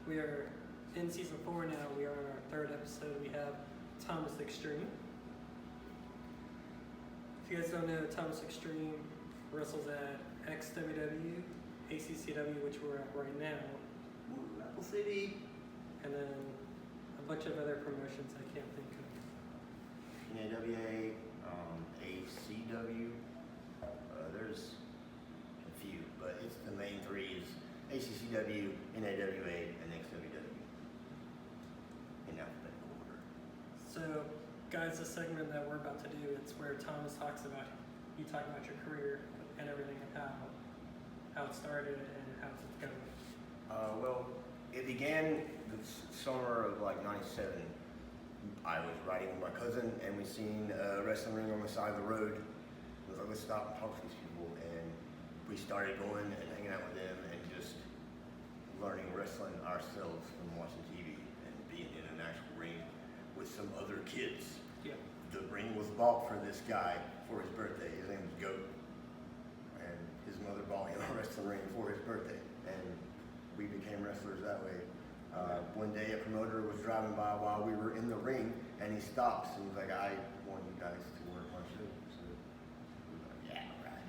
We are in season 4 now. We are on our 3rd episode. We have Thomas Extreme. If you guys don't know, Thomas Extreme wrestles at XWW, ACCW, which we're at right now, Apple City, and then a bunch of other promotions I can't think of. NAWA, ACCW. There's a few, but it's the main three is ACCW, NAWA, and XWW in alphabetical order. So, guys, the segment that we're about to do, it's where Thomas talks about, you talk about your career and everything, and how it started and how's it going. Well, it began the summer of like '97. I was riding with my cousin and we seen a wrestling ring on the side of the road. I was like, let's stop and talk to these people. And we started going and hanging out with them and just learning wrestling ourselves from watching TV and being in an actual ring with some other kids. Yeah. The ring was bought for this guy for his birthday. His name was Goat. And his mother bought him a wrestling ring for his birthday. And we became wrestlers that way. One day a promoter was driving by while we were in the ring and he stops and was like, I want you guys to work my show. So we were like, yeah, right.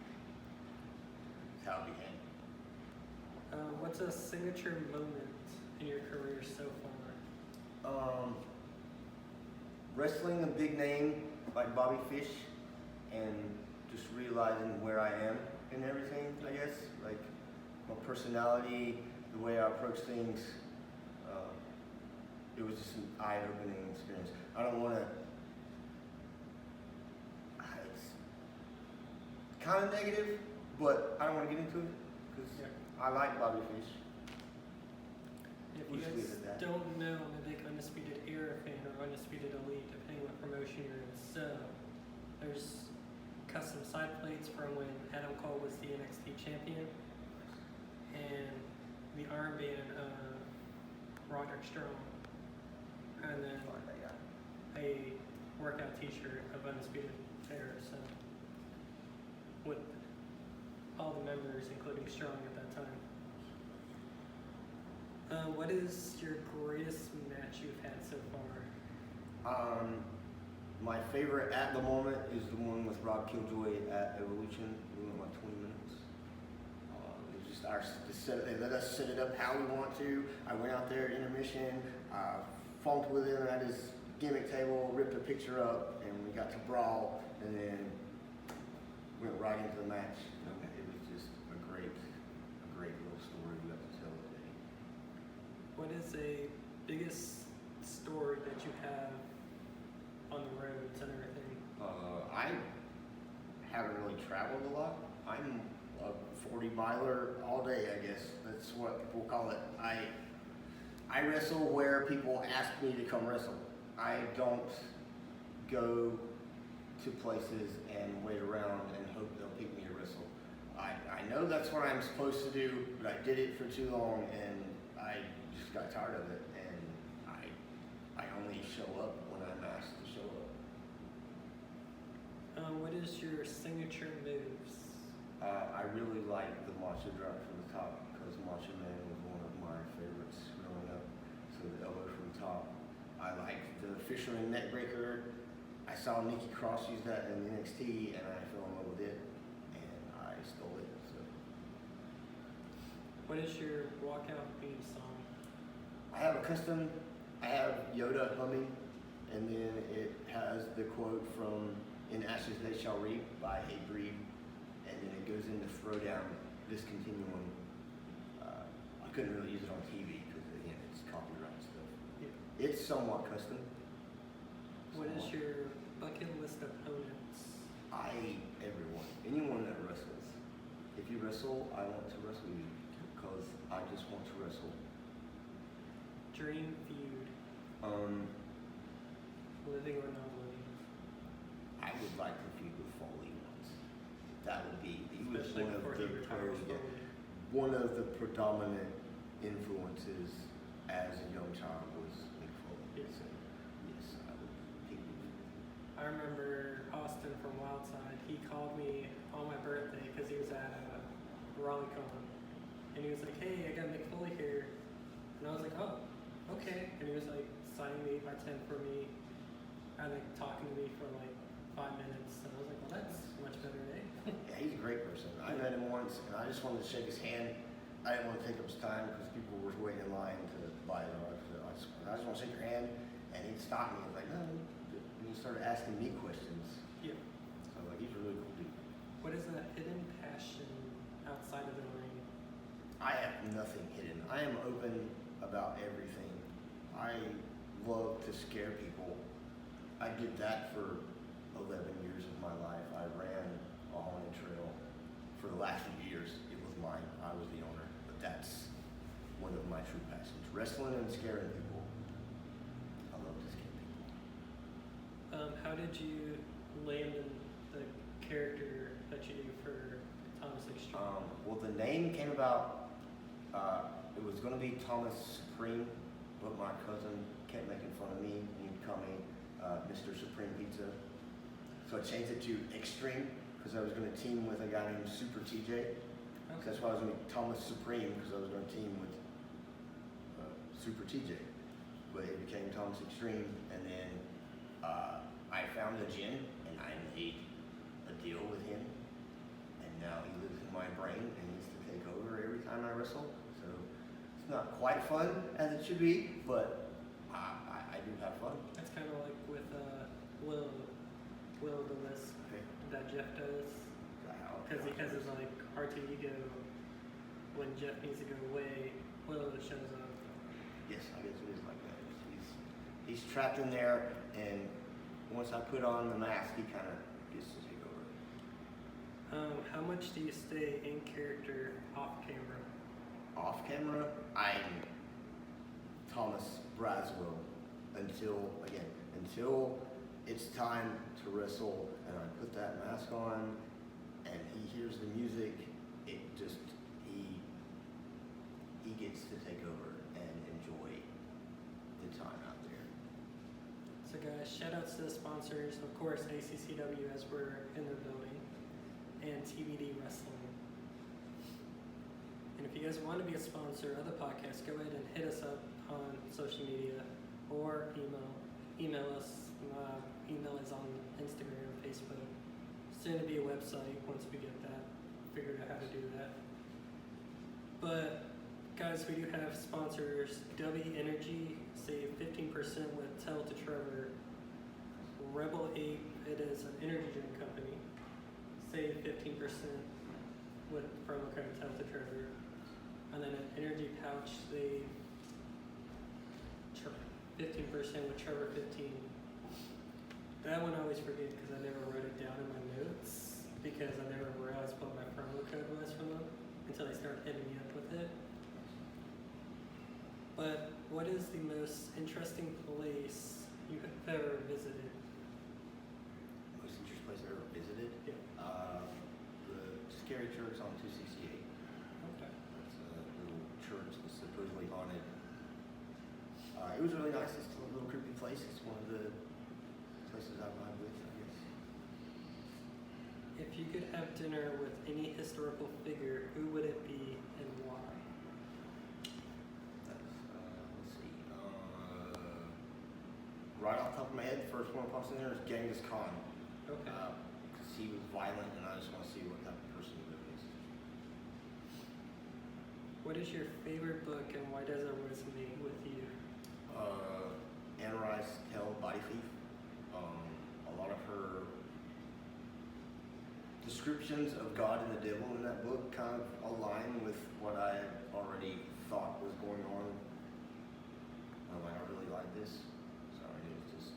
That's how it began. What's a signature moment in your career so far? Wrestling a big name like Bobby Fish and just realizing where I am and everything, I guess. Like my personality, the way I approach things. It was just an eye-opening experience. I don't want to. It's kind of negative, but I don't want to get into it because I like Bobby Fish. If you guys don't know, I'm a big Undisputed Era fan or Undisputed Elite, depending what promotion you're in. So there's custom side plates from when Adam Cole was the NXT champion, and the armband of Roderick Strong. And then a workout t-shirt of Undisputed Era, so with all the members, including Strong at that time. What is your greatest match you've had so far? My favorite at the moment is the one with Rob Killjoy at Evolution. We went like 20 minutes. It was just they let us set it up how we want to. I went out there at intermission, funked with him at his gimmick table, ripped a picture up, and we got to brawl, and then went right into the match. It was just a great little story we got to tell today. What is a biggest story that you have on the roads and everything? I haven't really traveled a lot. I'm a 40 miler all day, I guess. That's what people call it. I wrestle where people ask me to come wrestle. I don't go to places and wait around and hope they'll pick me to wrestle. I know that's what I'm supposed to do, but I did it for too long and I just got tired of it. And I only show up when I'm asked to show up. What is your signature moves? I really like the Macho Drop from the top because Macho Man was one of my favorites growing up. So the elbow from the top. I like the Fisherman Neckbreaker. I saw Nikki Cross use that in NXT and I fell in love with it and I stole it. So. What is your walkout theme song? I have Yoda humming and then it has the quote from In Ashes They Shall Reap by Hate Breed. And then it goes into Throwdown, this continuum. I couldn't really use it on TV because again, it's copyright stuff. Yeah. It's somewhat custom. What is your bucket list opponents? Anyone that wrestles. If you wrestle, I want to wrestle you because I just want to wrestle. Dream feud. Living or not living? I would like to feud with Foley once. That would be Especially before he retires. one of the predominant influences as a young child was Mick Foley. Yes. So, yes, I would pick him. I remember Austin from Wildside. He called me on my birthday because he was at RaleighCon. And he was like, hey, I got Mick Foley here. And I was like, oh, okay. And he was like signing the 8x10 for me and like talking to me for like 5 minutes. And I was like, well, that's much better, eh? Yeah, he's a great person. I met him once, and I just wanted to shake his hand. I didn't want to take up his time because people were waiting in line to buy it. I just want to shake your hand, and he'd stop me. I was like, no. And he started asking me questions. Yeah. So like, he's a really cool dude. What is that hidden passion outside of the ring? I have nothing hidden. I am open about everything. I love to scare people. I did that for 11 years of my life. I ran a haunted trail for the last few years. It was mine. I was the owner. But that's one of my true passions. Wrestling and scaring people. I love to scare people. How did you land in the character that you do for Thomas Extreme? Well, the name came about, it was going to be Thomas Supreme, but my cousin kept making fun of me and he'd call me Mr. Supreme Pizza. So I changed it to Extreme because I was going to team with a guy named Super TJ. Okay. That's why I was going to be Thomas Supreme, because I was going to team with Super TJ. But it became Thomas Extreme, and then I found a gym and I made a deal with him, and now he lives in my brain and needs to take over every time I wrestle. So it's not quite fun as it should be, but I do have fun. That's kind of like with Will the list Okay. that Jeff does. Because he has his like alter ego. When Jeff needs to go away, Will shows up. Yes, I guess it is like that. He's trapped in there, and once I put on the mask, he kind of gets to take over. How much do you stay in character off camera? Off camera, I'm Thomas Braswell until it's time to wrestle, and I put that mask on, and he hears the music. It just he gets to take over and enjoy the time out there. So guys, shout outs to the sponsors, of course ACCW as we're in their building, and TBD Wrestling. And if you guys want to be a sponsor of the podcast, go ahead and hit us up on social media or email us. Email is on Instagram, Facebook. Soon to be a website once we get that figured out how to do that. But guys, we do have sponsors. W Energy, save 15% with Tell to Trevor. Rebel 8, it is an energy drink company. Save 15% with promo code Tell to Trevor. And then an energy pouch, save 15% with Trevor 15. That one I always forget because I never wrote it down in my notes because I never realized what my promo code was from them until they started hitting me up with it. But what is the most interesting place you have ever visited? Most interesting place I ever visited? Yeah. The Scary Church on 268. Okay. That's a little church that's supposedly haunted. It was really nice. It's a little creepy place. It's one of the places I vibe with, I guess. If you could have dinner with any historical figure, who would it be and why? Let's see. Right off the top of my head, the first one that pops in there is Genghis Khan. Okay. Because he was violent, and I just want to see what type of person he is. What is your favorite book and why does it resonate with you? Anne Rice Tell Body Thief. A lot of her descriptions of God and the devil in that book kind of align with what I already thought was going on. I'm like, I really like this. So it was just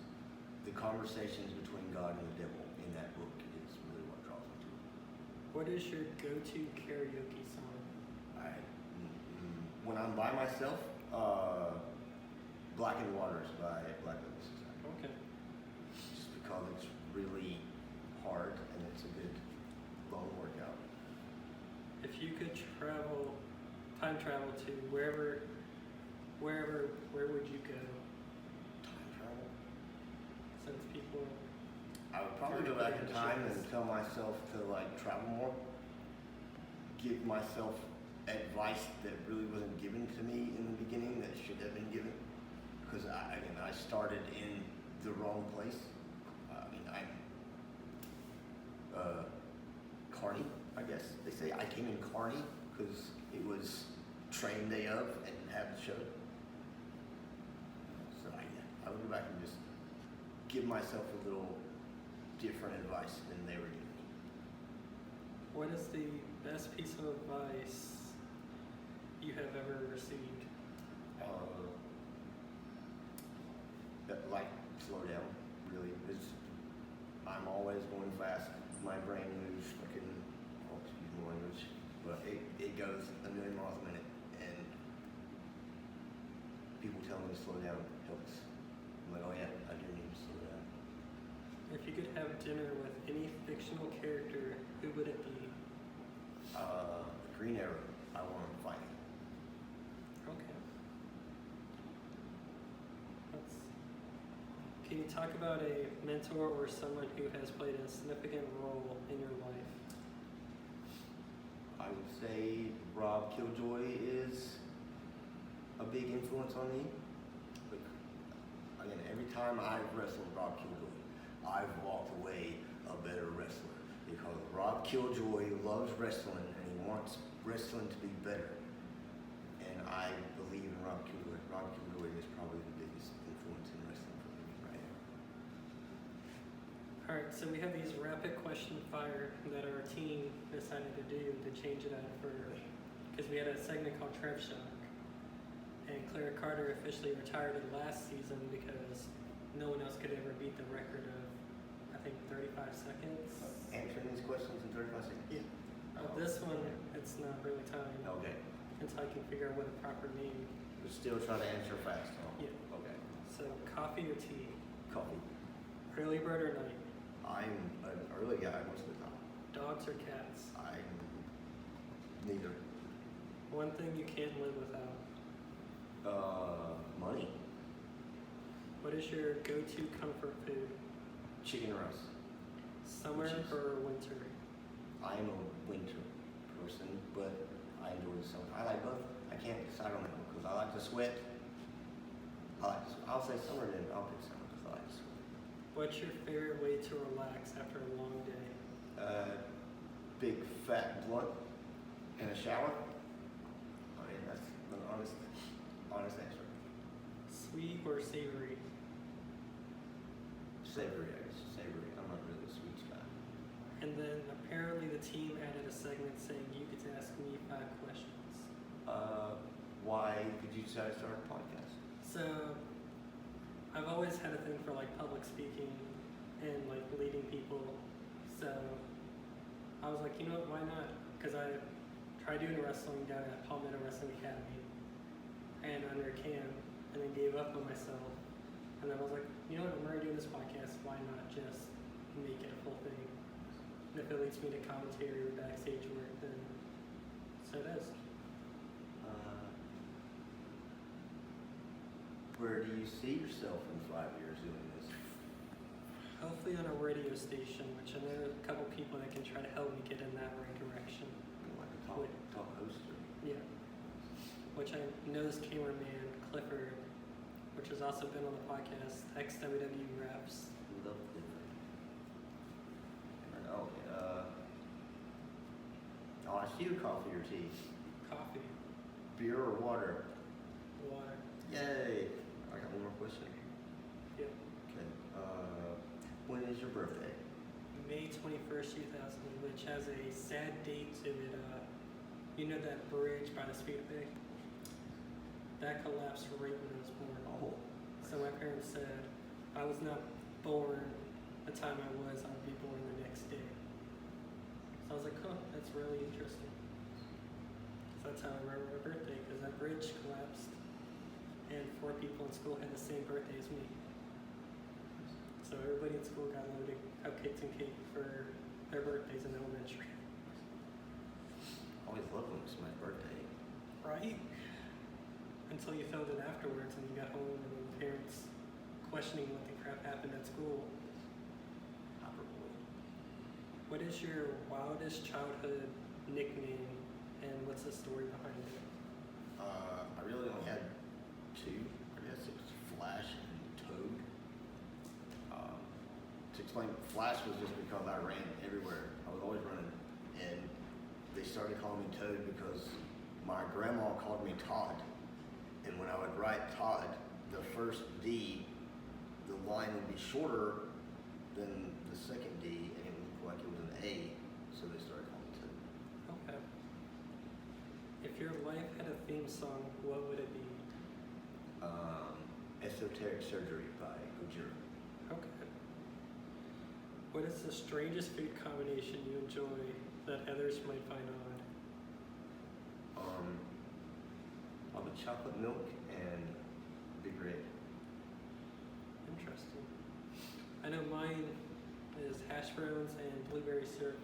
the conversations between God and the devil in that book is really what draws me to it. What is your go-to karaoke song? When I'm by myself, Blackened Waters by Black Label Society. Okay. Just because it's really hard and it's a good long workout. If you could time travel to where would you go? Time travel? Since people I would probably go back in time and tell myself to like travel more. Give myself advice that really wasn't given to me in the beginning that should have been given. Because I started in the wrong place. I'm carny, I guess they say. I came in carny because it was train day of and had the show. So I would go back and just give myself a little different advice than they were giving me. What is the best piece of advice you have ever received? Like, slow down, really. I'm always going fast. My brain moves fucking, excuse my language, but it goes a million miles a minute, and people telling me to slow down helps. I'm like, oh yeah, I do need to slow down. If you could have dinner with any fictional character, who would it be? Green Arrow. I want to fight. Okay. Can you talk about a mentor or someone who has played a significant role in your life? I would say Rob Killjoy is a big influence on me. But again, every time I've wrestled Rob Killjoy, I've walked away a better wrestler because Rob Killjoy loves wrestling and he wants wrestling to be better. And I believe in Rob Killjoy. Rob Killjoy is probably the biggest influence in wrestling for me right now. Alright, so we have these rapid question fire that our team decided to do to change it up because we had a segment called Trev Shock. And Clara Carter officially retired it last season because no one else could ever beat the record of, I think, 35 seconds. Answering these questions in 35 seconds? Yeah. This one, it's not really time. Okay. Until I can figure out what a proper name. We're still trying to answer fast, huh? Yeah. Okay. So, coffee or tea? Coffee. Early bird or night? I'm an early guy most of the time. Dogs or cats? I'm neither. One thing you can't live without? Money. What is your go-to comfort food? Chicken rice. Summer or winter? I am a winter person, but I enjoy the summer. I like both. I can't decide on that one because I like to sweat. I'll say summer then. I'll pick summer because I like to sweat. What's your favorite way to relax after a long day? Big fat blunt and a shower. I mean, that's an honest answer. Sweet or savory? Savory, I guess. Savory. I'm not really a sweet guy. And then apparently the team added a segment saying you get to ask me 5 questions. Why did you decide to start a podcast? So, I've always had a thing for like public speaking and like leading people. So, I was like, you know what, why not? Because I tried doing wrestling down at Palmetto Wrestling Academy and under Cam, and then gave up on myself. And then I was like, you know what, I'm already doing this podcast, why not just make it a full thing? And if it leads me to commentary or backstage work, then so it is. Where do you see yourself in 5 years doing this? Hopefully on a radio station, which I know a couple people that can try to help me get in that right direction. Like a top host? Yeah. Which I know this cameraman, Clifford, which has also been on the podcast, ACCW refs. Love Clifford. Okay, I'll ask you coffee or tea? Coffee. Beer or water? Water. Yay! I got one more question. Yep. Okay. When is your birthday? May 21st, 2000, which has a sad date to it. You know that bridge by the Speedway? That collapsed right when I was born. Oh. So my parents said I was not born the time I was, I would be born the next day. So I was like, huh, that's really interesting. So that's how I remember my birthday, because that bridge collapsed and 4 people in school had the same birthday as me. So everybody in school got loaded cupcakes and cake for their birthdays in elementary. Always loved when it's my birthday. Right? Until you felt it afterwards and you got home and the parents questioning what the crap happened at school. Hyperboy. What is your wildest childhood nickname and what's the story behind it? I really only had two. I guess it was Flash and Toad. To explain, Flash was just because I ran everywhere. I was always running, and they started calling me Toad because my grandma called me Todd, and when I would write Todd, the first D, the line would be shorter than the second D, and it would look like it was an A, so they started calling me Toad. Okay. If your life had a theme song, what would it be? Esoteric Surgery by Gojira. Okay. What is the strangest food combination you enjoy that others might find odd? All the chocolate milk and Big Red. Interesting. I know mine is hash browns and blueberry syrup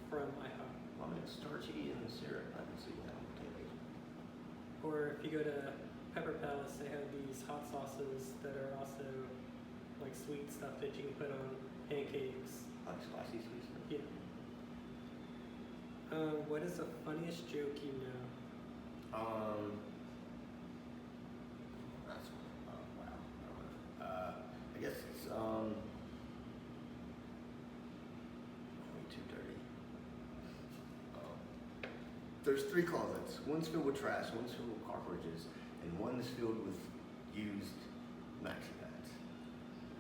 from IHOP. Well, I mean, it's starchy and syrup. I can see that. Or if you go to Pepper Palace, they have these hot sauces that are also like sweet stuff that you can put on pancakes. Like spicy sweet stuff? Yeah. What is the funniest joke you know? That's wow. I guess it's way too dirty. There's 3 closets. One's filled with trash, one's filled with cockroaches, and one's filled with used maxi pads.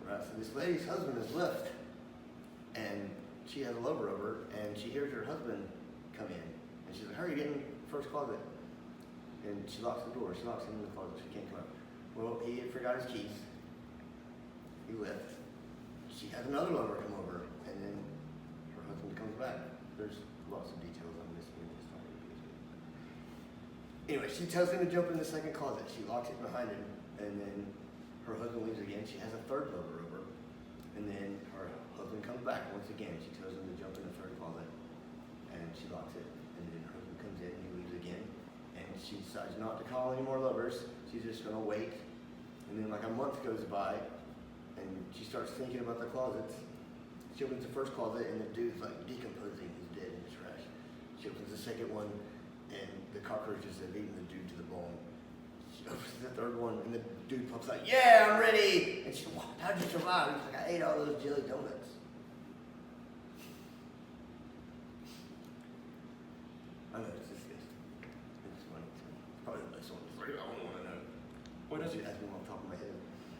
Right. So this lady's husband has left, and she has a lover over, and she hears her husband come in, and she's like, "Hurry, get in the first closet." And she locks the door. She locks him in the closet. She can't come out. Well, he forgot his keys. He left. She has another lover come over, and then her husband comes back. There's lots of details I'm missing in this story. Anyway, she tells him to jump in the second closet. She locks it behind him, and then her husband leaves again. She has a third lover over, and then her husband comes back once again. She tells him to jump in the third closet, and she locks it. And then her husband comes in, and he leaves again. And she decides not to call any more lovers. She's just gonna wait. And then like a month goes by, and she starts thinking about the closets. She opens the first closet, and the dude's like decomposing. He's dead in the trash. She opens the second one, and the cockroaches have eaten the dude to the bone. She opens the third one, and the dude pops out, "Yeah, I'm ready!" And she's like, "How'd you survive?" He's like, "I ate all those jelly donuts." I know, it's disgusting. It's funny. It's probably the best one. It's like, I don't want to know. What Unless is you ask me off the top of my head.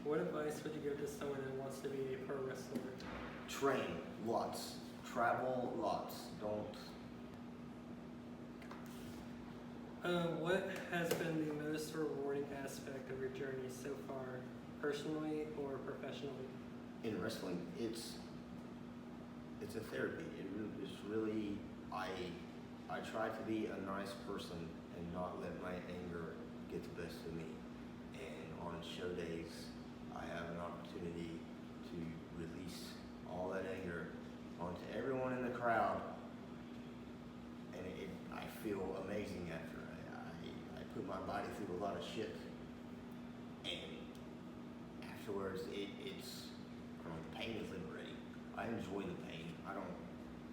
What advice would you give to someone that wants to be a pro wrestler? Train lots. Travel lots. Don't. What has been the most rewarding aspect of your journey so far, personally or professionally? In wrestling, it's a therapy. It's really, I try to be a nice person and not let my anger get the best of me. And on show days, I have an opportunity to release all that anger onto everyone in the crowd, and I feel amazing after. I put my body through a lot of shit, and afterwards, it's the pain is liberating. I enjoy the pain. I don't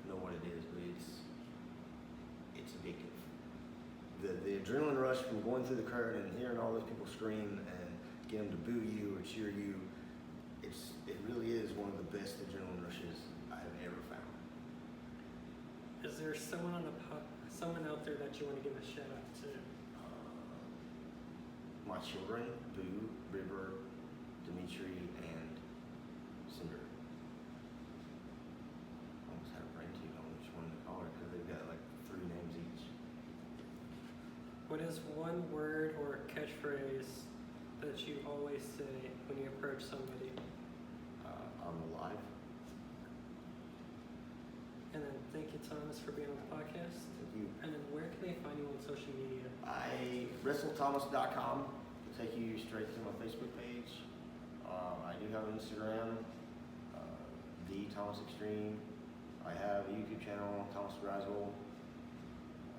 know what it is, but it's addictive. The adrenaline rush from going through the crowd and hearing all those people scream and get them to boo you or cheer you, it really is one of the best adrenaline rushes I've ever found. Is there someone someone out there that you want to give a shout out to? My children, Boo, River, Dimitri, and Cinder. I almost had a brain too on which one to call her because they've got like 3 names each. What is one word or catchphrase that you always say when you approach somebody? I'm alive. And then thank you, Thomas, for being on the podcast. Thank you. And then where can they find you on social media? WrestleThomas.com will take you straight to my Facebook page. I do have an Instagram, The Thomas Extreme. I have a YouTube channel, Thomas Braswell.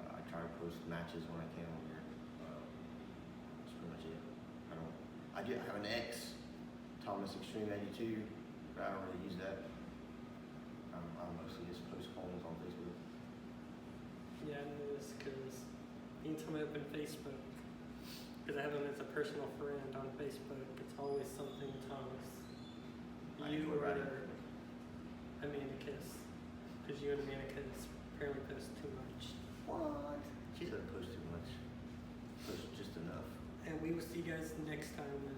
I try to post matches when I can on here. That's pretty much it. I do have an X, Thomas Extreme 82, but I don't really use that. I mostly just post poems on Facebook. Yeah, I noticed because anytime I open Facebook, because I have him as a personal friend on Facebook, it's always something Thomas. I You enjoy or writing. Amanicus. Because you and Amanicus apparently post too much. What? She doesn't post too much. Post just enough. And we will see you guys next time with